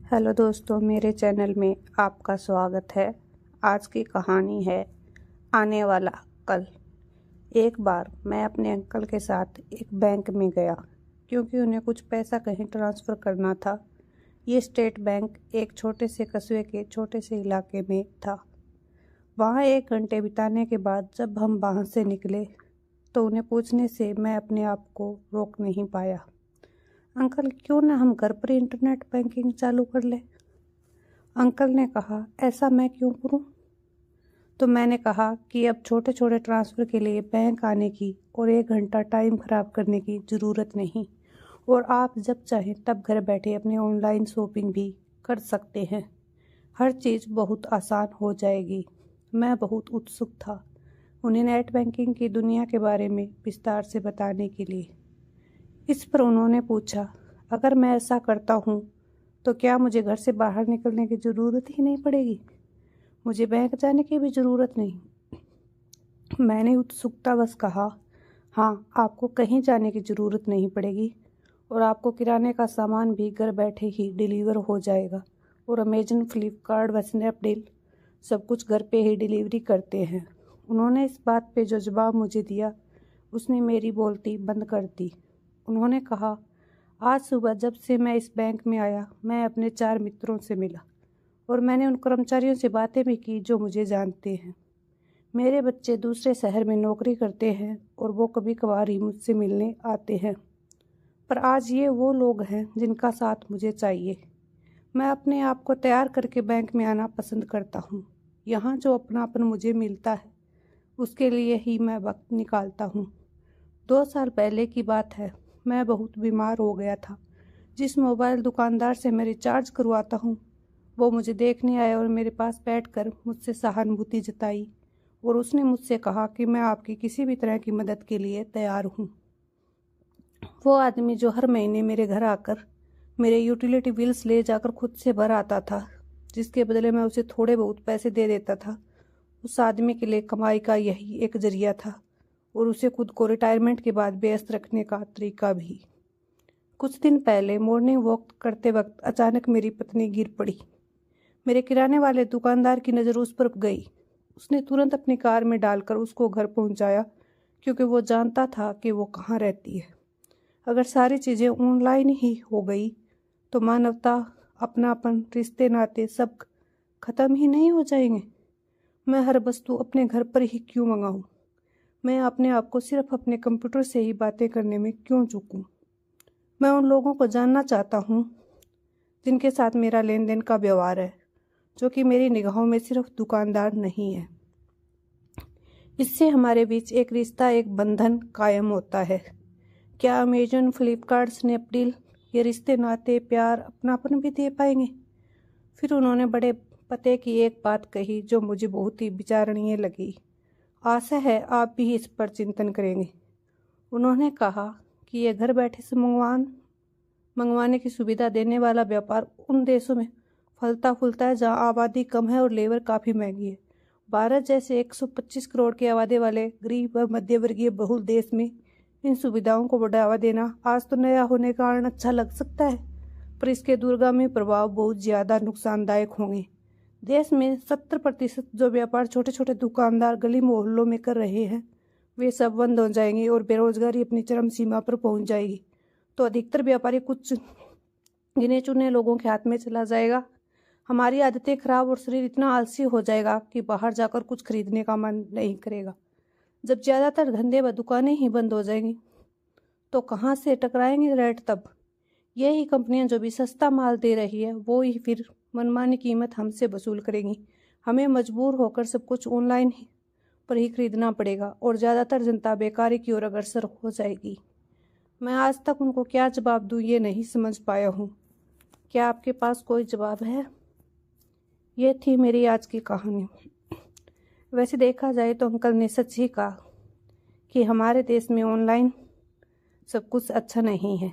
Hello दोस्तों, मेरे channel में आपका स्वागत है। आज की कहानी है आने वाला कल। एक बार मैं अपने अंकल के साथ एक बैंक में गया क्योंकि उन्हें कुछ पैसा कहीं ट्रांसफ़र करना था। ये स्टेट बैंक एक छोटे से कस्बे के छोटे से इलाके में था। वहाँ 1 घंटे बिताने के बाद जब हम वहाँ से निकले तो उन्हें पूछने से मैं अपने आप को रोक नहीं पाया। अंकल, क्यों ना हम घर पर इंटरनेट बैंकिंग चालू कर लें? अंकल ने कहा, ऐसा मैं क्यों करूं? तो मैंने कहा कि अब छोटे छोटे ट्रांसफ़र के लिए बैंक आने की और 1 घंटा टाइम ख़राब करने की ज़रूरत नहीं, और आप जब चाहें तब घर बैठे अपनी ऑनलाइन शॉपिंग भी कर सकते हैं। हर चीज़ बहुत आसान हो जाएगी। मैं बहुत उत्सुक था उन्हें नेट बैंकिंग की दुनिया के बारे में विस्तार से बताने के लिए। इस पर उन्होंने पूछा, अगर मैं ऐसा करता हूँ तो क्या मुझे घर से बाहर निकलने की ज़रूरत ही नहीं पड़ेगी? मुझे बैंक जाने की भी ज़रूरत नहीं? मैंने उत्सुकतावश कहा, हाँ, आपको कहीं जाने की ज़रूरत नहीं पड़ेगी और आपको किराने का सामान भी घर बैठे ही डिलीवर हो जाएगा। और अमेजन, फ्लिपकार्ट व स्नैपडील सब कुछ घर पे ही डिलीवरी करते हैं। उन्होंने इस बात पे जो जवाब मुझे दिया उसने मेरी बोलती बंद कर दी। उन्होंने कहा, आज सुबह जब से मैं इस बैंक में आया मैं अपने 4 मित्रों से मिला और मैंने उन कर्मचारियों से बातें भी की जो मुझे जानते हैं। मेरे बच्चे दूसरे शहर में नौकरी करते हैं और वो कभी कभार ही मुझसे मिलने आते हैं, पर आज ये वो लोग हैं जिनका साथ मुझे चाहिए। मैं अपने आप को तैयार करके बैंक में आना पसंद करता हूँ। यहाँ जो अपनापन मुझे मिलता है उसके लिए ही मैं वक्त निकालता हूँ। 2 साल पहले की बात है। मैं बहुत बीमार हो गया था। जिस मोबाइल दुकानदार से मैं रिचार्ज करवाता हूँ वो मुझे देखने आया और मेरे पास बैठकर मुझसे सहानुभूति जताई और उसने मुझसे कहा कि मैं आपकी किसी भी तरह की मदद के लिए तैयार हूँ। वो आदमी जो हर महीने मेरे घर आकर मेरे यूटिलिटी बिल्स ले जाकर खुद से भर आता था, जिसके बदले मैं उसे थोड़े बहुत पैसे दे देता था, उस आदमी के लिए कमाई का यही एक जरिया था और उसे खुद को रिटायरमेंट के बाद व्यस्त रखने का तरीका भी। कुछ दिन पहले मॉर्निंग वॉक करते वक्त अचानक मेरी पत्नी गिर पड़ी। मेरे किराने वाले दुकानदार की नज़र उस पर गई। उसने तुरंत अपनी कार में डालकर उसको घर पहुंचाया क्योंकि वो जानता था कि वो कहाँ रहती है। अगर सारी चीज़ें ऑनलाइन ही हो गई तो मानवता, अपनापन, रिश्ते नाते सब खत्म ही नहीं हो जाएंगे? मैं हर वस्तु अपने घर पर ही क्यों मंगाऊं? मैं अपने आप को सिर्फ अपने कंप्यूटर से ही बातें करने में क्यों चूकूं? मैं उन लोगों को जानना चाहता हूँ जिनके साथ मेरा लेन देन का व्यवहार है, जो कि मेरी निगाहों में सिर्फ दुकानदार नहीं है। इससे हमारे बीच एक रिश्ता, एक बंधन कायम होता है। क्या अमेजन, फ्लिपकार्ट, स्नैपडील ये रिश्ते नाते, प्यार, अपनापन भी दे पाएंगे? फिर उन्होंने बड़े पते की एक बात कही जो मुझे बहुत ही विचारणीय लगी। आशा है आप भी इस पर चिंतन करेंगे। उन्होंने कहा कि यह घर बैठे से मंगवाने की सुविधा देने वाला व्यापार उन देशों में फलता फूलता है जहां आबादी कम है और लेबर काफ़ी महंगी है। भारत जैसे 125 करोड़ की आबादी वाले गरीब व मध्यवर्गीय बहुल देश में इन सुविधाओं को बढ़ावा देना आज तो नया होने के कारण अच्छा लग सकता है, पर इसके दूरगामी प्रभाव बहुत ज़्यादा नुकसानदायक होंगे। देश में 70% जो व्यापार छोटे छोटे दुकानदार गली मोहल्लों में कर रहे हैं वे सब बंद हो जाएंगे और बेरोजगारी अपनी चरम सीमा पर पहुंच जाएगी। तो अधिकतर व्यापारी कुछ गिने चुने लोगों के हाथ में चला जाएगा। हमारी आदतें खराब और शरीर इतना आलसी हो जाएगा कि बाहर जाकर कुछ खरीदने का मन नहीं करेगा। जब ज़्यादातर धंधे व दुकानें ही बंद हो जाएंगी तो कहाँ से टकराएंगे रेट? तब यही कंपनियां जो भी सस्ता माल दे रही है वो ही फिर मनमानी कीमत हमसे वसूल करेंगी। हमें मजबूर होकर सब कुछ ऑनलाइन पर ही खरीदना पड़ेगा और ज़्यादातर जनता बेकारी की ओर अग्रसर हो जाएगी। मैं आज तक उनको क्या जवाब दूँ ये नहीं समझ पाया हूँ। क्या आपके पास कोई जवाब है? ये थी मेरी आज की कहानी। वैसे देखा जाए तो अंकल ने सच ही कहा कि हमारे देश में ऑनलाइन सब कुछ अच्छा नहीं है।